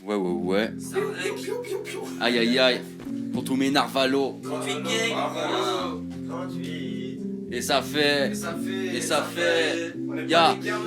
Ouais. Aïe aïe aïe. Pour tous mes narvalos. Et ça fait.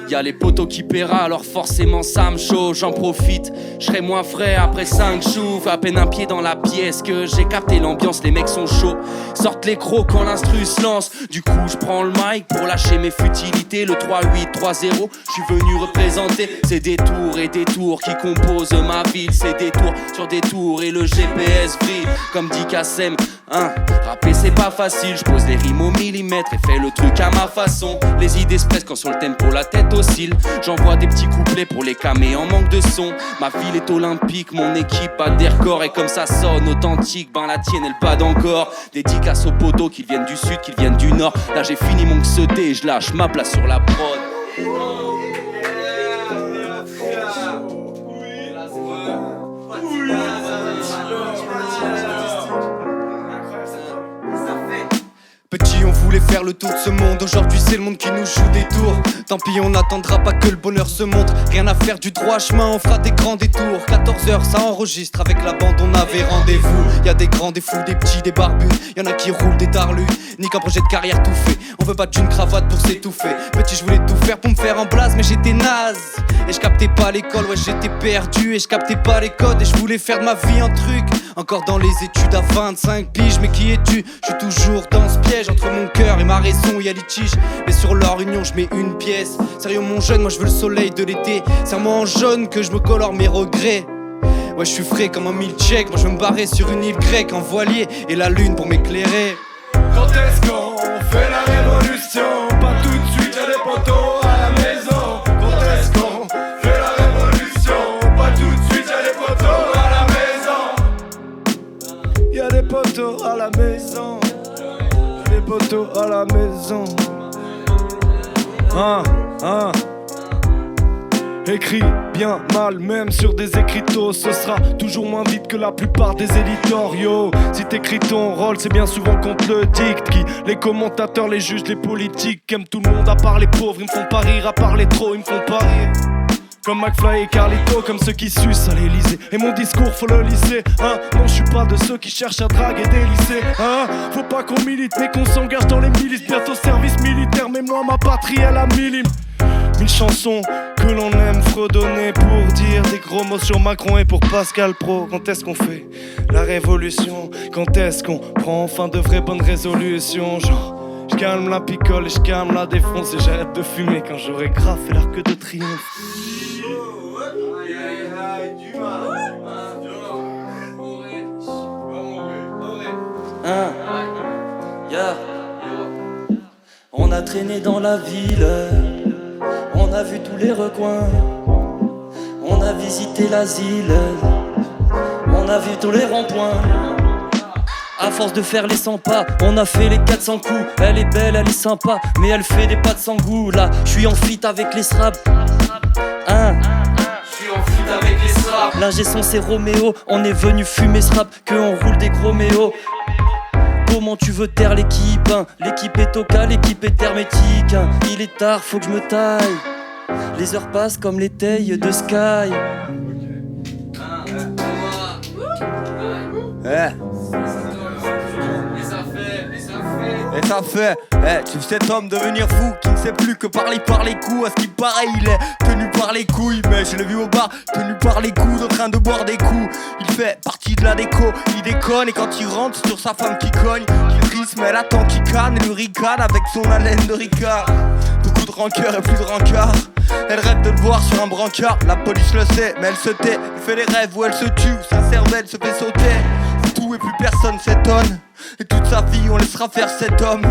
Y'a les poteaux qui paiera, alors forcément ça me chaud. J'en profite, je serai moins frais après 5 choufs. À peine un pied dans la pièce que j'ai capté l'ambiance, les mecs sont chauds. Sortent les crocs quand l'instru se lance. Du coup je prends le mic pour lâcher mes futilités. Le 3-8, 3-0, je suis venu représenter. C'est des tours et des tours qui composent ma ville. C'est des tours sur des tours et le GPS brille. Comme dit Kassem, rapper c'est pas facile. Je pose les rimes au millimètre et fais le truc à ma façon. Les idées se pressent quand sur le tempo la tête oscille. J'envoie des petits couplets pour les camés en manque de son. Ma ville est olympique, mon équipe a des records. Et comme ça sonne authentique, ben la tienne elle pas d'encore. Dédicace aux poteaux qu'ils viennent du sud, qu'ils viennent du nord. Là j'ai fini mon XED et je lâche ma place sur la prod. Petit, on voulait faire le tour de ce monde. Aujourd'hui, c'est le monde qui nous joue des tours. Tant pis, on n'attendra pas que le bonheur se montre. Rien à faire du droit chemin, on fera des grands détours. 14h, ça enregistre. Avec la bande, on avait rendez-vous. Y'a des grands, des fous, des petits, des barbus. Y'en a qui roulent des tarlus. Nique un projet de carrière tout fait. On veut pas d'une cravate pour s'étouffer. Petit, je voulais tout faire pour me faire en blase, mais j'étais naze. Et je captais pas l'école, ouais, j'étais perdu. Et je captais pas les codes, et je voulais faire de ma vie un truc. Encore dans les études à 25 piges, mais qui es-tu? Je suis toujours dans ce piège. Entre mon cœur et ma raison, y'a litige. Mais sur leur union, je mets une pièce. Sérieux, mon jeune, moi je veux le soleil de l'été. Serre-moi en jaune que je me colore mes regrets. Ouais, je suis frais comme un milkshake. Moi je veux me barrer sur une île grecque en voilier. Et la lune pour m'éclairer. Quand est-ce qu'on fait la révolution? Pas tout de suite, y'a des poteaux à la maison. Quand est-ce qu'on fait la révolution? Pas tout de suite, y'a des poteaux à la maison. Y'a des poteaux à la maison. Des poteaux à la maison. Écrit bien mal, même sur des écriteaux. Ce sera toujours moins vite que la plupart des éditoriaux. Si t'écris ton rôle, c'est bien souvent qu'on te le dicte. Qui, les commentateurs, les juges, les politiques aiment tout le monde à part les pauvres. Ils me font pas rire à part les trop, ils me font pas rire. Comme McFly et Carlito, comme ceux qui sucent à l'Elysée. Et mon discours faut le lisser, non je suis pas de ceux qui cherchent à draguer des lycées, faut pas qu'on milite mais qu'on s'engage dans les milices. Bientôt service militaire, mais moi ma patrie elle a 1000 hymnes. 1000 chansons que l'on aime fredonner pour dire des gros mots sur Macron et pour Pascal Pro. Quand est-ce qu'on fait la révolution? Quand est-ce qu'on prend enfin de vraies bonnes résolutions? Genre je calme la picole et je calme la défonce. Et j'arrête de fumer quand j'aurai grave fait l'arc de triomphe. On a traîné dans la ville, on a vu tous les recoins, on a visité l'asile, on a vu tous les ronds-points. À force de faire les 100 pas, on a fait les 400 coups. Elle est belle, elle est sympa, mais elle fait des pas de sans goût. Là, je suis en feat avec les straps. L'ingé son c'est Roméo, on est venu fumer ce rap, que on roule des gros méos. Comment tu veux taire l'équipe, L'équipe est au cas, l'équipe est hermétique, Il est tard, faut que je me taille. Les heures passent comme les tailles de Sky. Et ça fait, tu cet homme devenir fou qui ne sait plus que parler par les coups. À ce qui paraît, il est tenu par les couilles, mais je l'ai vu au bar, tenu par les coudes, en train de boire des coups. Il fait partie de la déco, il déconne et quand il rentre c'est sur sa femme qui cogne. Il triste mais elle attend qu'il canne et lui ricane avec son haleine de Ricard. Beaucoup de rancœur et plus de rancard. Elle rêve de le voir sur un brancard. La police le sait mais elle se tait. Elle fait des rêves où elle se tue, sa cervelle se fait sauter. C'est tout et plus personne s'étonne. Et toute sa vie on laissera faire cet homme.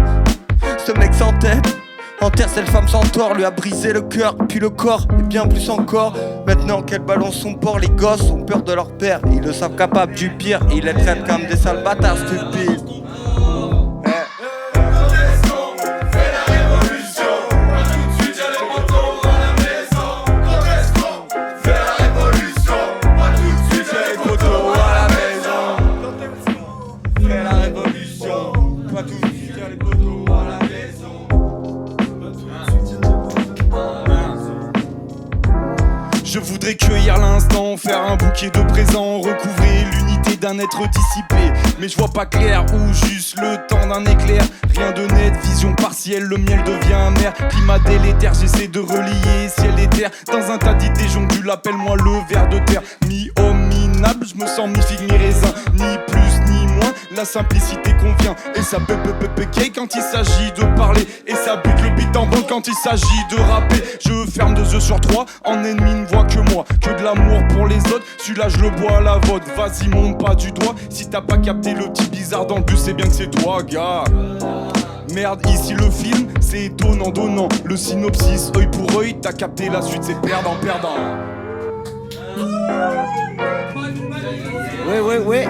Ce mec sans tête enterre cette femme sans tort, lui a brisé le cœur, puis le corps, et bien plus encore. Maintenant qu'elle balance son port, les gosses ont peur de leur père. Ils le savent capable du pire, ils les traitent comme des sales bâtards stupides. Je voudrais cueillir l'instant, faire un bouquet de présents, recouvrer l'unité d'un être dissipé. Mais je vois pas clair ou juste le temps d'un éclair. Rien de net, vision partielle, le miel devient amer. Climat délétère, j'essaie de relier ciel et terre. Dans un tas d'idées jongules, appelle-moi le ver de terre. Mi-homme, minable, je me sens mi-figue, mi-raisin. Ni plus ni moins, la simplicité convient. Et ça gay quand il s'agit de parler. Et ça bute le beat en bande quand il s'agit de rapper. Je ferme 2 yeux sur 3, en ennemi ne voit que moi. Que de l'amour pour les autres, celui-là je le bois à la vodka. Vas-y monte pas du doigt, si t'as pas capté le petit bizarre dans le bus, c'est bien que c'est toi gars. Merde, ici le film, c'est étonnant, donnant. Le synopsis, œil pour œil, t'as capté la suite, c'est perdant, perdant. Ouais.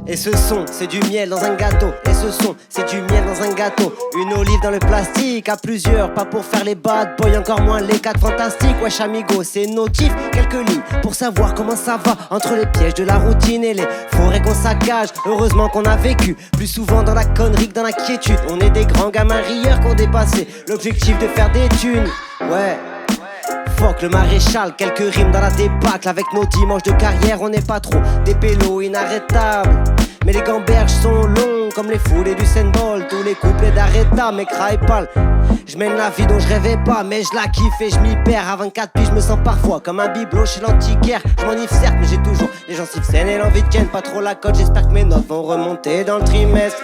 Et ce son, c'est du miel dans un gâteau. Et ce son, c'est du miel dans un gâteau. Une olive dans le plastique, à plusieurs. Pas pour faire les bad boys, encore moins les 4 fantastiques. Wesh amigo, c'est nos kiffs. Quelques lignes pour savoir comment ça va. Entre les pièges de la routine et les forêts qu'on saccage. Heureusement qu'on a vécu plus souvent dans la connerie que dans la quiétude. On est des grands gamins rieurs qui ont dépassé l'objectif de faire des thunes. Ouais. Fuck le maréchal, quelques rimes dans la débâcle. Avec nos dimanches de carrière, on n'est pas trop des pélos inarrêtables. Mais les gamberges sont longs comme les foulées du Bolt. Tous les couplets d'Arrêta, mes crailles pâles. Je mène la vie dont je rêvais pas, mais je la kiffe et je m'y perds. À 24 piges, je me sens parfois comme un bibelot chez l'antiquaire. Je m'enivre certes, mais j'ai toujours les gencives saines et l'envie de ken. Pas trop la cote, j'espère que mes notes vont remonter dans le trimestre.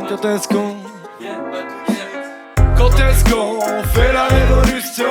Quand est-ce qu'on fait la révolution?